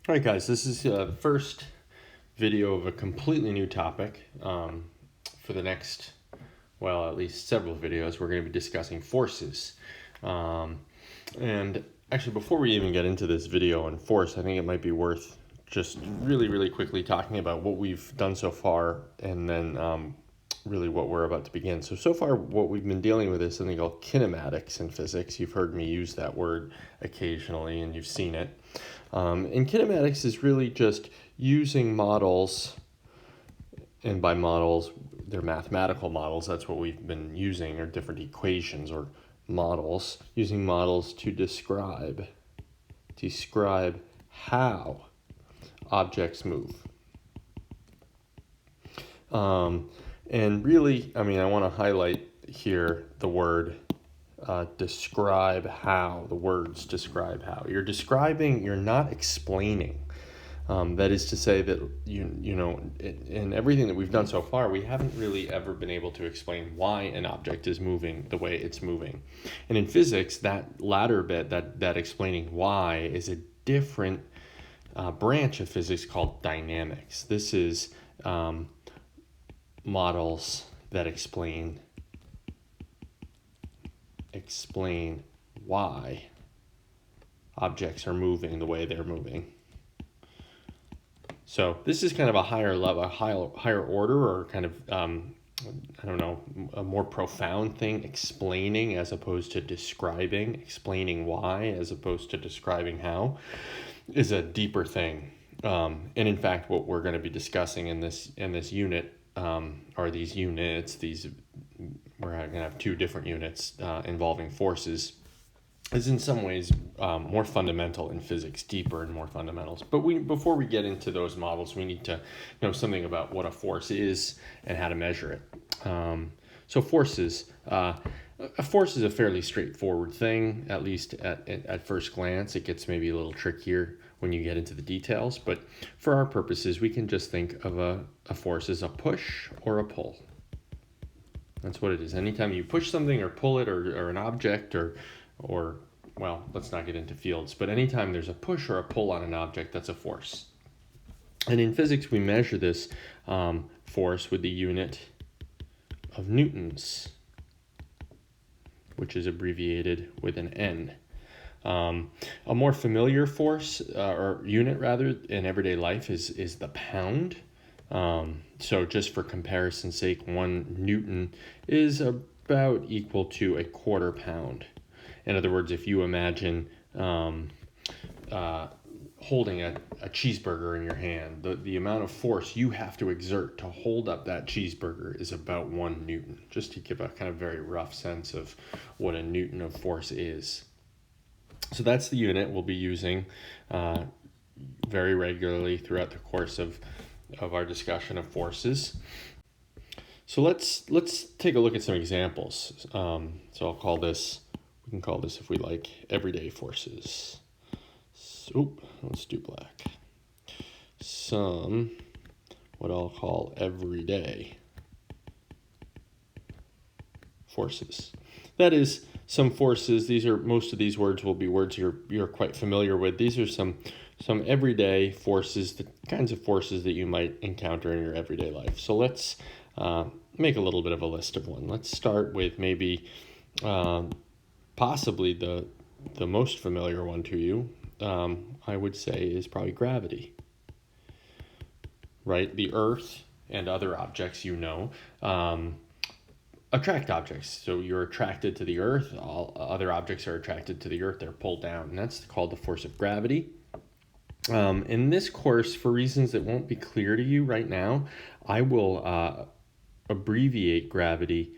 All right, guys, this is the first video of a completely new topic. For the next, well, at least several videos, we're going to be discussing forces. And actually, before we even get into this video on force, I think it might be worth just really quickly talking about what we've done so far and then really what we're about to begin. So far, what we've been dealing with is something called kinematics in physics. You've heard me use that word occasionally, and you've seen it. And kinematics is really just using models, and by models, they're mathematical models. That's what we've been using, or different equations or models, using models to describe how objects move. And really, I want to highlight here the word describe how. The words describe how. You're describing, you're not explaining. That is to say that, in everything that we've done so far, we haven't really ever been able to explain why an object is moving the way it's moving. And in physics, that latter bit, that explaining why, is a different branch of physics called dynamics. This is models that explain why objects are moving the way they're moving. So this is kind of a higher level, higher order, or kind of, a more profound thing, explaining as opposed to describing, explaining why as opposed to describing how, is a deeper thing. And in fact, what we're going to be discussing in this unit, are these units, we're going to have two different units involving forces, is in some ways more fundamental in physics, deeper and more fundamentals. But before we get into those models, we need to know something about what a force is and how to measure it. So forces. A force is a fairly straightforward thing, at least at first glance. It gets maybe a little trickier when you get into the details, but for our purposes, we can just think of a force as a push or a pull. That's what it is. Anytime you push something or pull it, or an object, or well, let's not get into fields, but anytime there's a push or a pull on an object, that's a force. And in physics, we measure this force with the unit of newtons, which is abbreviated with an N. A more familiar force, or unit rather, in everyday life is the pound. So just for comparison's sake, 1 Newton is about equal to a quarter pound. In other words, if you imagine holding a cheeseburger in your hand, the amount of force you have to exert to hold up that cheeseburger is about 1 Newton, just to give a kind of very rough sense of what a Newton of force is. So that's the unit we'll be using very regularly throughout the course of our discussion of forces. So let's take a look at some examples. So we can call this, if we like, everyday forces. So let's do black. Some, what I'll call everyday forces. That is, some forces, most of these words will be words you're quite familiar with. These are some everyday forces, the kinds of forces that you might encounter in your everyday life. So let's make a little bit of a list of one. Let's start with maybe possibly the most familiar one to you, I would say, is probably gravity. Right? The Earth and other objects, attract objects. So you're attracted to the Earth. All other objects are attracted to the Earth. They're pulled down, and that's called the force of gravity. In this course, for reasons that won't be clear to you right now, I will abbreviate gravity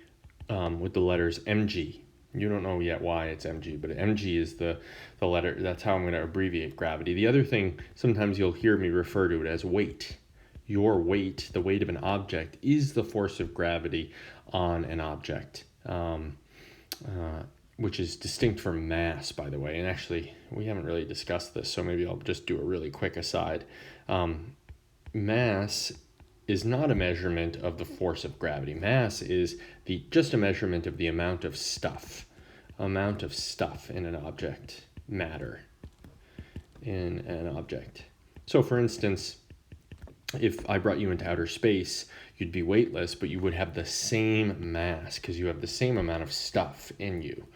with the letters mg. You don't know yet why it's mg, but mg is the letter. That's how I'm going to abbreviate gravity. The other thing, sometimes you'll hear me refer to it as weight. Your weight, the weight of an object, is the force of gravity on an object, which is distinct from mass, by the way. And actually, we haven't really discussed this, so maybe I'll just do a really quick aside. Mass is not a measurement of the force of gravity. Mass is just a measurement of the amount of stuff in an object, matter in an object. So for instance, if I brought you into outer space, you'd be weightless, but you would have the same mass because you have the same amount of stuff in you.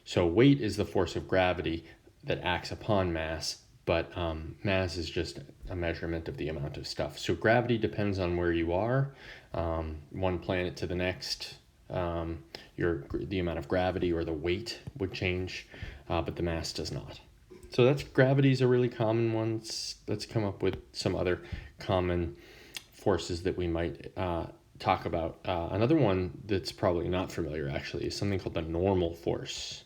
So weight is the force of gravity that acts upon mass, but mass is just a measurement of the amount of stuff. So gravity depends on where you are, one planet to the next. The amount of gravity or the weight would change, but the mass does not. So gravity is a really common one. Let's come up with some other common forces that we might talk about. Another one that's probably not familiar actually is something called the normal force,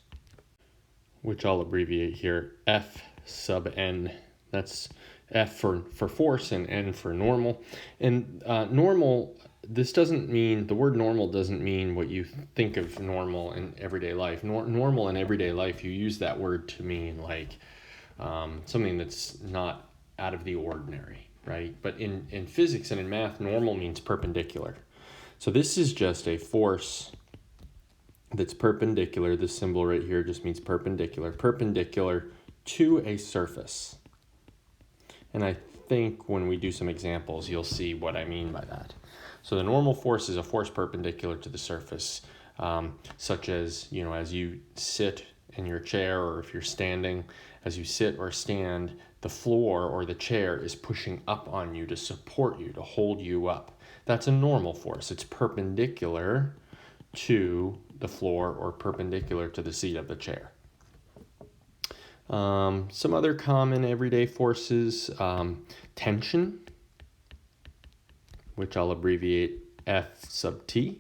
which I'll abbreviate here, F sub n. That's F for force and n for normal. And normal, the word normal doesn't mean what you think of normal in everyday life. Normal in everyday life, you use that word to mean like something that's not out of the ordinary, right? But in physics and in math, normal means perpendicular. So this is just a force that's perpendicular. This symbol right here just means perpendicular to a surface. And I think when we do some examples, you'll see what I mean by that. So the normal force is a force perpendicular to the surface, such as, as you sit in your chair, or if you're standing, as you sit or stand, the floor or the chair is pushing up on you to support you, to hold you up. That's a normal force. It's perpendicular to the floor or perpendicular to the seat of the chair. Some other common everyday forces, tension, which I'll abbreviate F sub T.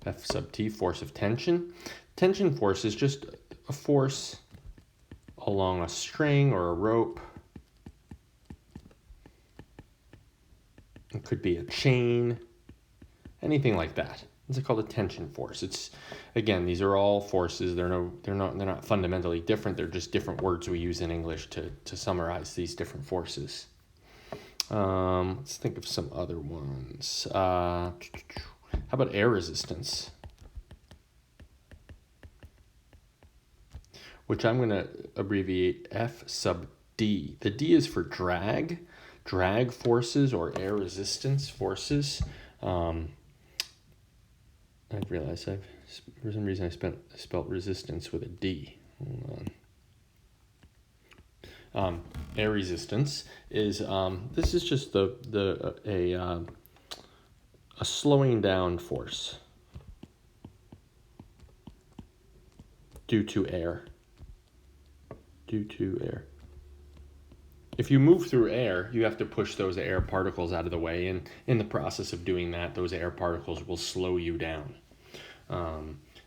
F sub T, force of tension. Tension force is just a force along a string or a rope. It could be a chain, anything like that. It's called a tension force. These are all forces. They're not fundamentally different. They're just different words we use in English to summarize these different forces. Let's think of some other ones. How about air resistance? Which I'm going to abbreviate F sub D. The D is for drag forces or air resistance forces. I realize for some reason I spelled resistance with a D. Hold on. Air resistance is this is just a slowing down force due to air. If you move through air, you have to push those air particles out of the way, and in the process of doing that, those air particles will slow you down.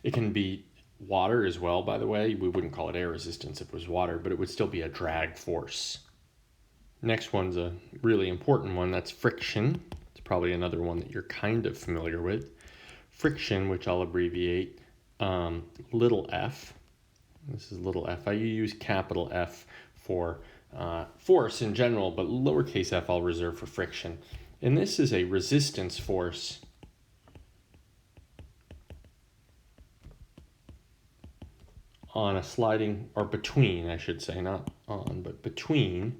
It can be water as well, by the way. We wouldn't call it air resistance if it was water, but it would still be a drag force. Next one's a really important one. That's friction. It's probably another one that you're kind of familiar with. Friction, which I'll abbreviate little f. This is little f. I use capital F for force in general, but lowercase f I'll reserve for friction. And this is a resistance force on a sliding, or between, I should say, not on, but between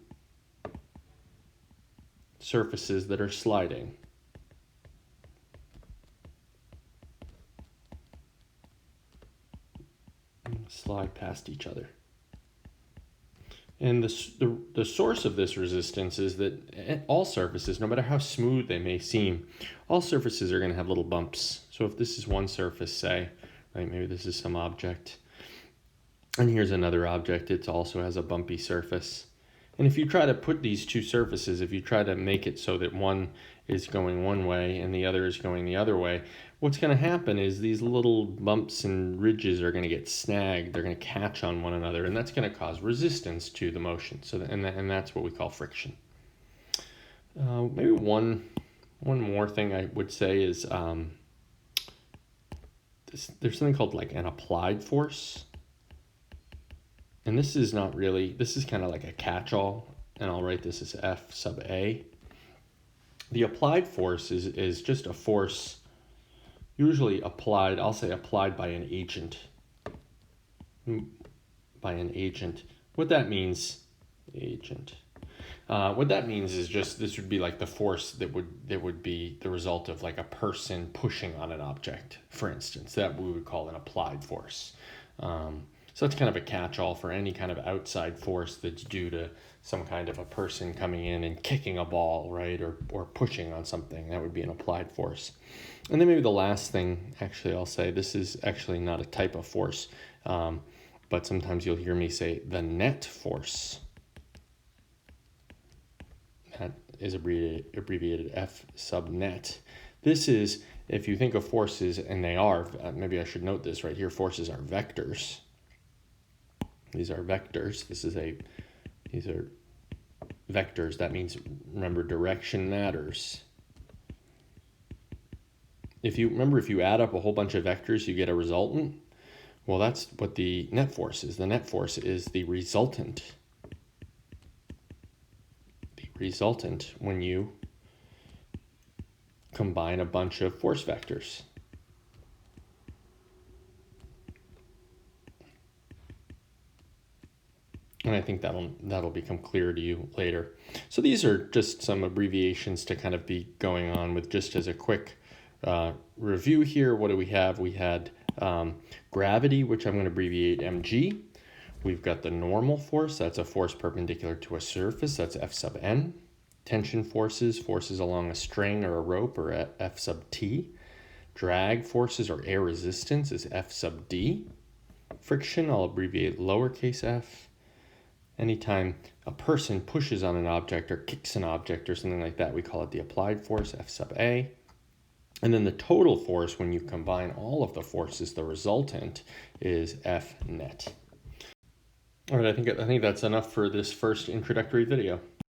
surfaces that are sliding. Slide past each other. And the source of this resistance is that all surfaces, no matter how smooth they may seem, all surfaces are going to have little bumps. So if this is one surface, say, right, maybe this is some object, and here's another object, it also has a bumpy surface. And if you try to put these two surfaces, if you try to make it so that one is going one way and the other is going the other way, what's going to happen is these little bumps and ridges are going to get snagged. They're going to catch on one another, and that's going to cause resistance to the motion. And that's what we call friction. Maybe one more thing I would say is there's something called like an applied force. And this is kind of like a catch-all, and I'll write this as F sub A. The applied force is just a force usually applied, I'll say applied by an agent. What that means agent. What that means is just this would be like the force that would be the result of like a person pushing on an object, for instance. That we would call an applied force. So that's kind of a catch-all for any kind of outside force that's due to some kind of a person coming in and kicking a ball, right, or pushing on something. That would be an applied force. And then maybe the last thing, actually, I'll say this is actually not a type of force, but sometimes you'll hear me say the net force. That is abbreviated F sub net. This is, if you think of forces, and they are, maybe I should note this right here, forces are vectors. These are vectors. These are vectors. That means, remember, direction matters. If you add up a whole bunch of vectors, you get a resultant. Well, that's what the net force is. The net force is the resultant. The resultant when you combine a bunch of force vectors. And I think that'll become clear to you later. So these are just some abbreviations to kind of be going on with. Just as a quick review here, what do we have? We had gravity, which I'm going to abbreviate mg. We've got the normal force, that's a force perpendicular to a surface, that's F sub n. Tension forces along a string or a rope, or F sub t. Drag forces or air resistance is F sub d. Friction, I'll abbreviate lowercase f. Anytime a person pushes on an object or kicks an object or something like that, we call it the applied force, F sub a. And then the total force, when you combine all of the forces, the resultant is F net. All right, I think that's enough for this first introductory video.